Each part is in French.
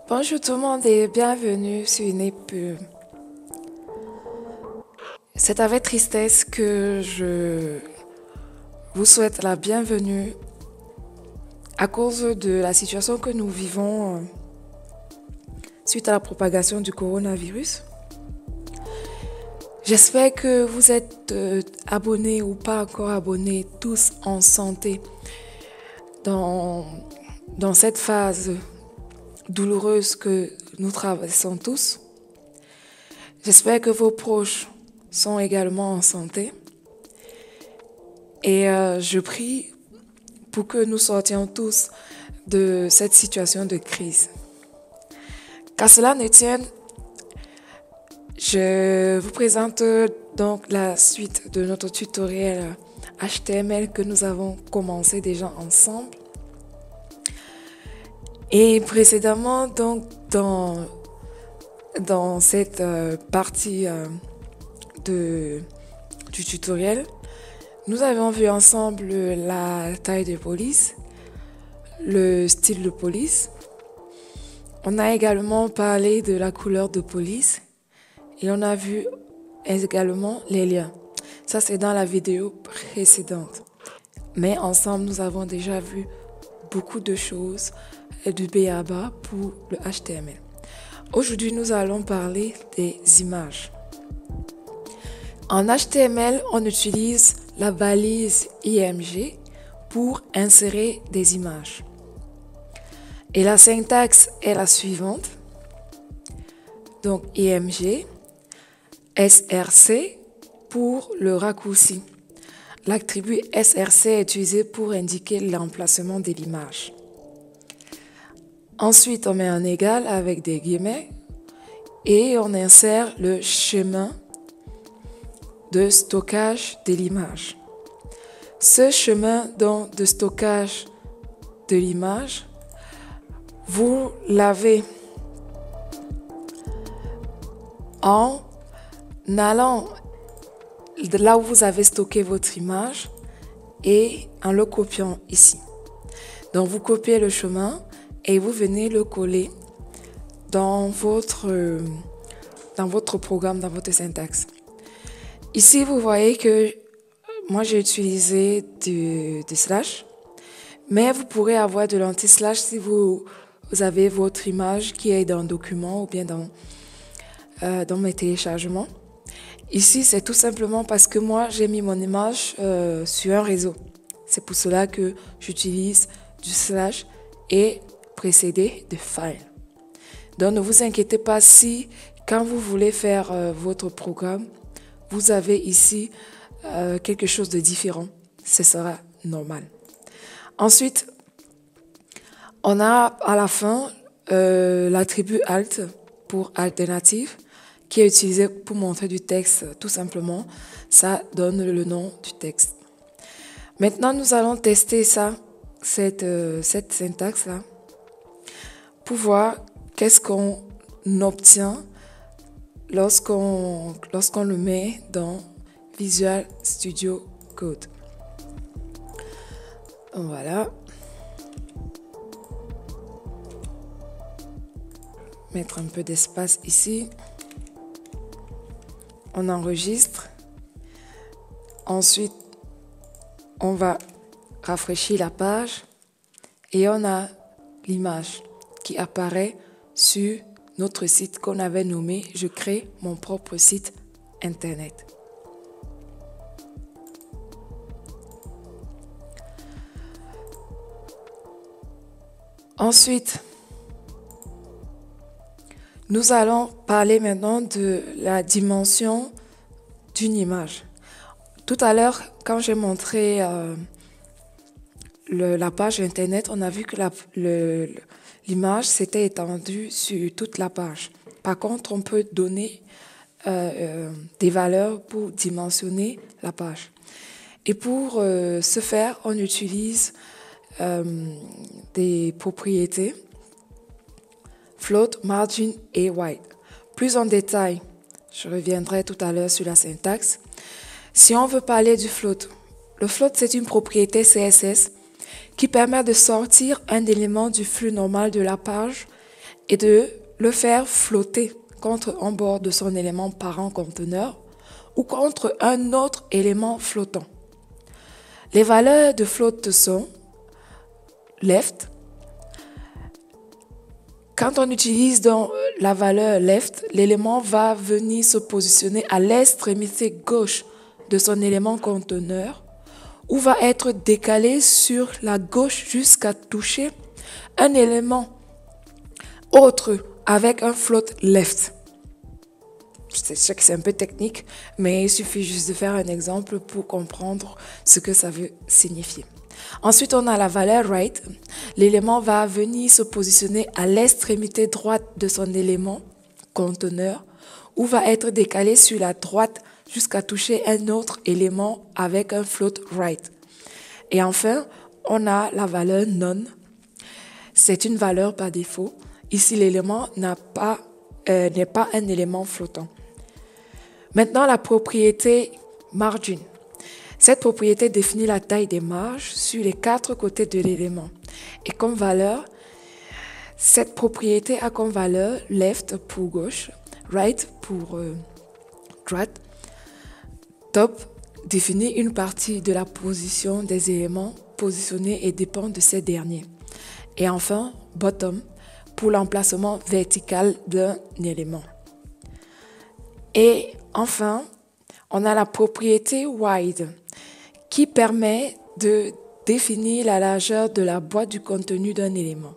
Bonjour tout le monde et bienvenue sur Népure. C'est avec tristesse que je vous souhaite la bienvenue à cause de la situation que nous vivons suite à la propagation du coronavirus. J'espère que vous êtes abonnés ou pas encore abonnés, tous en santé dans cette phase douloureuse que nous traversons tous. J'espère que vos proches sont également en santé. Et je prie pour que nous sortions tous de cette situation de crise. Qu'à cela ne tienne, je vous présente donc la suite de notre tutoriel HTML que nous avons commencé déjà ensemble. Et précédemment, donc, dans cette partie du tutoriel, nous avons vu ensemble la taille de police, le style de police. On a également parlé de la couleur de police et on a vu également les liens. Ça, c'est dans la vidéo précédente. Mais ensemble, nous avons déjà vu beaucoup de choses du B.A.B.A. pour le HTML. Aujourd'hui, nous allons parler des images. En HTML, on utilise la balise IMG pour insérer des images. Et la syntaxe est la suivante. Donc IMG, SRC pour le raccourci. L'attribut SRC est utilisé pour indiquer l'emplacement de l'image. Ensuite, on met un égal avec des guillemets et on insère le chemin de stockage de l'image. Ce chemin de stockage de l'image, vous l'avez en allant là où vous avez stocké votre image et en le copiant ici. Donc vous copiez le chemin et vous venez le coller dans votre programme, dans votre syntaxe. Ici, vous voyez que moi j'ai utilisé du slash, mais vous pourrez avoir de l'anti-slash si vous avez votre image qui est dans un document ou bien dans mes téléchargements. Ici, c'est tout simplement parce que moi j'ai mis mon image sur un réseau. C'est pour cela que j'utilise du slash et précédé de file. Donc ne vous inquiétez pas si quand vous voulez faire votre programme, vous avez ici quelque chose de différent. Ce sera normal. Ensuite, on a à la fin l'attribut alt pour alternative qui est utilisé pour montrer du texte tout simplement. Ça donne le nom du texte. Maintenant, nous allons tester ça, cette syntaxe-là, pour voir qu'est-ce qu'on obtient lorsqu'on le met dans Visual Studio Code. Voilà. Mettre un peu d'espace ici. On enregistre. Ensuite, on va rafraîchir la page et on a l'image qui apparaît sur notre site qu'on avait nommé « Je crée mon propre site internet ». Ensuite, nous allons parler maintenant de la dimension d'une image. Tout à l'heure, quand j'ai montré la page internet, on a vu que l'image s'était étendue sur toute la page. Par contre, on peut donner des valeurs pour dimensionner la page. Et pour ce faire, on utilise des propriétés float, margin et white. Plus en détail, je reviendrai tout à l'heure sur la syntaxe. Si on veut parler du float, le float c'est une propriété CSS qui permet de sortir un élément du flux normal de la page et de le faire flotter contre un bord de son élément parent conteneur ou contre un autre élément flottant. Les valeurs de flotte sont left. Quand on utilise donc la valeur left, l'élément va venir se positionner à l'extrémité gauche de son élément conteneur ou va être décalé sur la gauche jusqu'à toucher un élément autre avec un float left. Je sais que c'est un peu technique, mais il suffit juste de faire un exemple pour comprendre ce que ça veut signifier. Ensuite, on a la valeur right. L'élément va venir se positionner à l'extrémité droite de son élément conteneur ou va être décalé sur la droite jusqu'à toucher un autre élément avec un float right. Et enfin, on a la valeur none. C'est une valeur par défaut. Ici, l'élément n'est pas un élément flottant. Maintenant, la propriété margin. Cette propriété définit la taille des marges sur les 4 côtés de l'élément. Et comme valeur, cette propriété a comme valeur left pour gauche, right pour droite, top définit une partie de la position des éléments positionnés et dépend de ces derniers. Et enfin, bottom pour l'emplacement vertical d'un élément. Et enfin, on a la propriété wide qui permet de définir la largeur de la boîte du contenu d'un élément.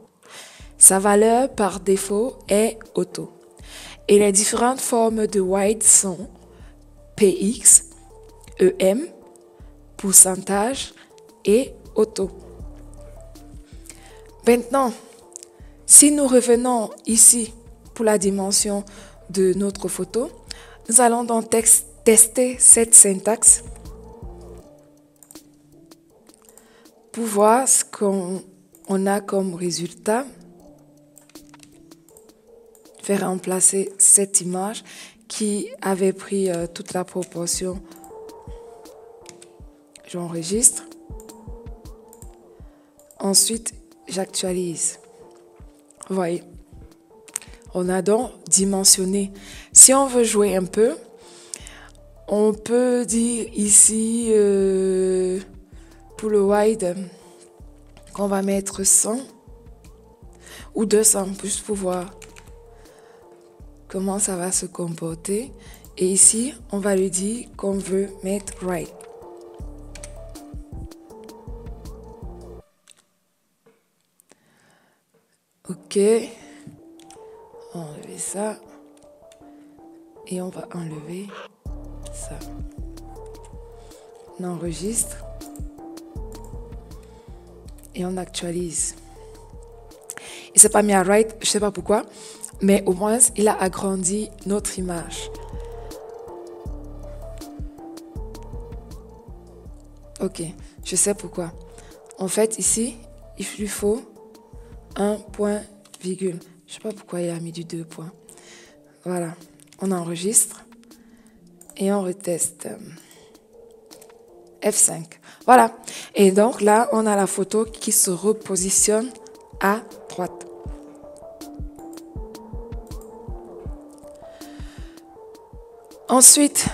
Sa valeur par défaut est auto. Et les différentes formes de wide sont px, em, pourcentage et auto. Maintenant, si nous revenons ici pour la dimension de notre photo, nous allons donc tester cette syntaxe pour voir ce qu'on a comme résultat. Je vais remplacer cette image qui avait pris toute la proportion. J'enregistre. Ensuite, j'actualise. Vous voyez, on a donc dimensionné. Si on veut jouer un peu, on peut dire ici, pour le wide, qu'on va mettre 100 ou 200, juste pour voir comment ça va se comporter. Et ici, on va lui dire qu'on veut mettre right. Ok, on va enlever ça et on va enlever ça. On enregistre et on actualise. Il s'est pas mis à right, je sais pas pourquoi, mais au moins il a agrandi notre image. Ok, je sais pourquoi. En fait, ici, il lui faut un point virgule. Je sais pas pourquoi il a mis du 2 points. Voilà, on enregistre et on reteste. F5. Voilà. Et donc là, on a la photo qui se repositionne à droite. Ensuite,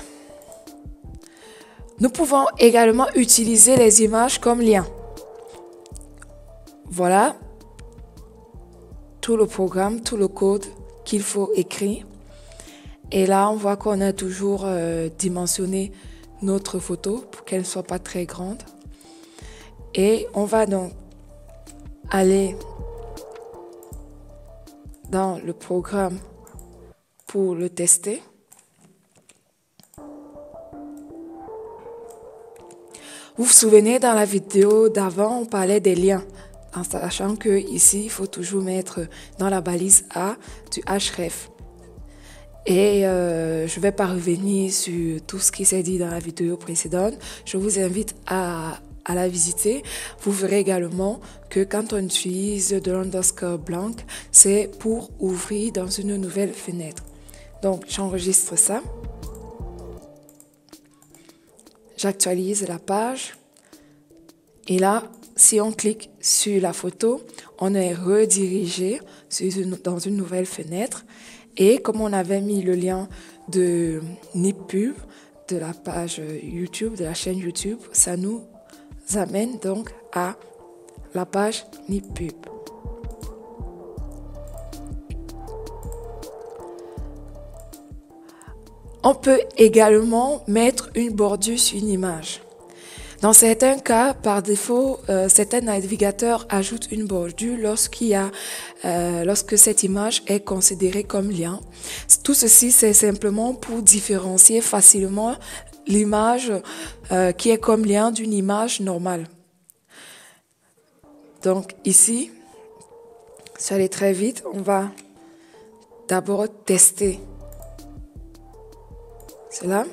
nous pouvons également utiliser les images comme lien. Voilà tout le programme, tout le code qu'il faut écrire. Et là, on voit qu'on a toujours dimensionné notre photo pour qu'elle ne soit pas très grande. Et on va donc aller dans le programme pour le tester. Vous vous souvenez, dans la vidéo d'avant, on parlait des liens, en sachant que ici, il faut toujours mettre dans la balise A du href. Et je ne vais pas revenir sur tout ce qui s'est dit dans la vidéo précédente. Je vous invite à la visiter. Vous verrez également que quand on utilise de l'underscore blanc, c'est pour ouvrir dans une nouvelle fenêtre. Donc, j'enregistre ça. J'actualise la page. Et là, si on clique sur la photo, on est redirigé dans une nouvelle fenêtre. Et comme on avait mis le lien de NipPub, de la page YouTube, de la chaîne YouTube, ça nous amène donc à la page NipPub. On peut également mettre une bordure sur une image. Dans certains cas, par défaut, certains navigateurs ajoutent une bordure lorsque cette image est considérée comme lien. Tout ceci, c'est simplement pour différencier facilement l'image qui est comme lien d'une image normale. Donc ici, ça allait très vite. On va d'abord tester cela.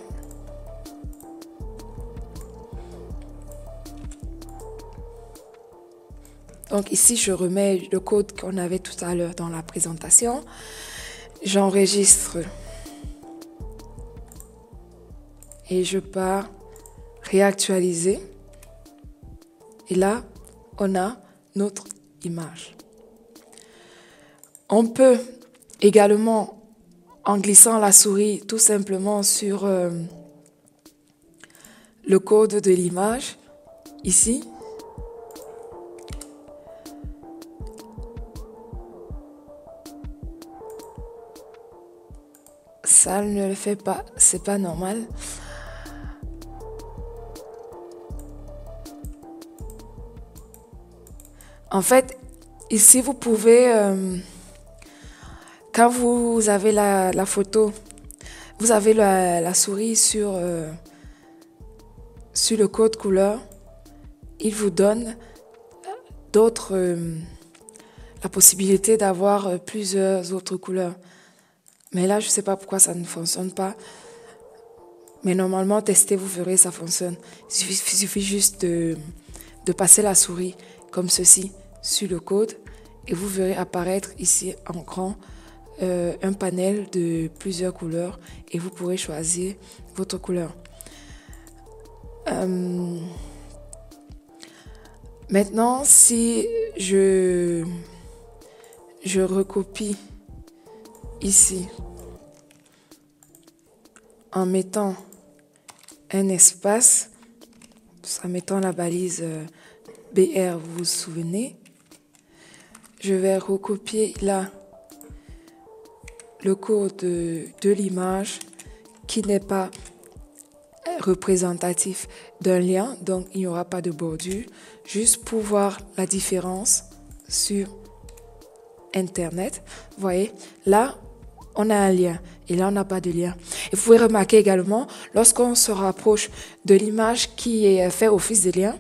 Donc ici, je remets le code qu'on avait tout à l'heure dans la présentation. J'enregistre et je pars réactualiser. Et là, on a notre image. On peut également, en glissant la souris tout simplement sur le code de l'image, ici, ça ne le fait pas, c'est pas normal. En fait, ici vous pouvez, quand vous avez la photo, vous avez la souris sur le code couleur, il vous donne la possibilité d'avoir plusieurs autres couleurs. Mais là, je ne sais pas pourquoi ça ne fonctionne pas. Mais normalement, testez, vous verrez, ça fonctionne. Il suffit juste de passer la souris comme ceci sur le code et vous verrez apparaître ici en grand un panel de plusieurs couleurs et vous pourrez choisir votre couleur. Maintenant, si je recopie ici, en mettant un espace, en mettant la balise BR, vous vous souvenez, je vais recopier là le code de l'image qui n'est pas représentatif d'un lien, donc il n'y aura pas de bordure, juste pour voir la différence sur Internet. Vous voyez, là, on a un lien et là, on n'a pas de lien. Et vous pouvez remarquer également, lorsqu'on se rapproche de l'image qui est fait office de lien,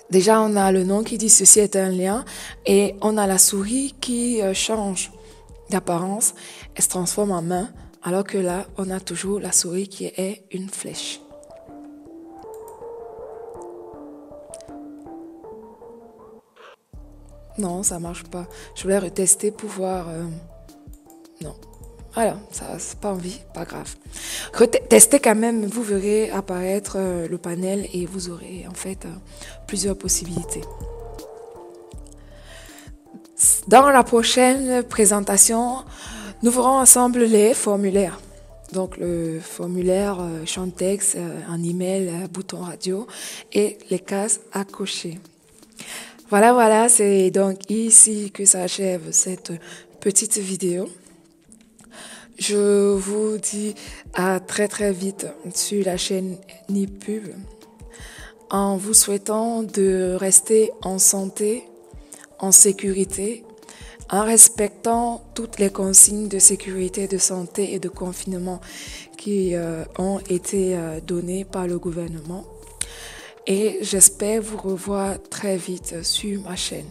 déjà, on a le nom qui dit ceci est un lien et on a la souris qui change d'apparence. Elle se transforme en main, alors que là, on a toujours la souris qui est une flèche. Non, ça marche pas. Je voulais retester pour voir. Non. Alors, ça, c'est pas envie, pas grave. Testez quand même, vous verrez apparaître le panel et vous aurez en fait plusieurs possibilités. Dans la prochaine présentation, nous verrons ensemble les formulaires. Donc le formulaire champ de texte, un email, bouton radio et les cases à cocher. Voilà, c'est donc ici que s'achève cette petite vidéo. Je vous dis à très vite sur la chaîne NipPub en vous souhaitant de rester en santé, en sécurité, en respectant toutes les consignes de sécurité, de santé et de confinement qui ont été données par le gouvernement. Et j'espère vous revoir très vite sur ma chaîne.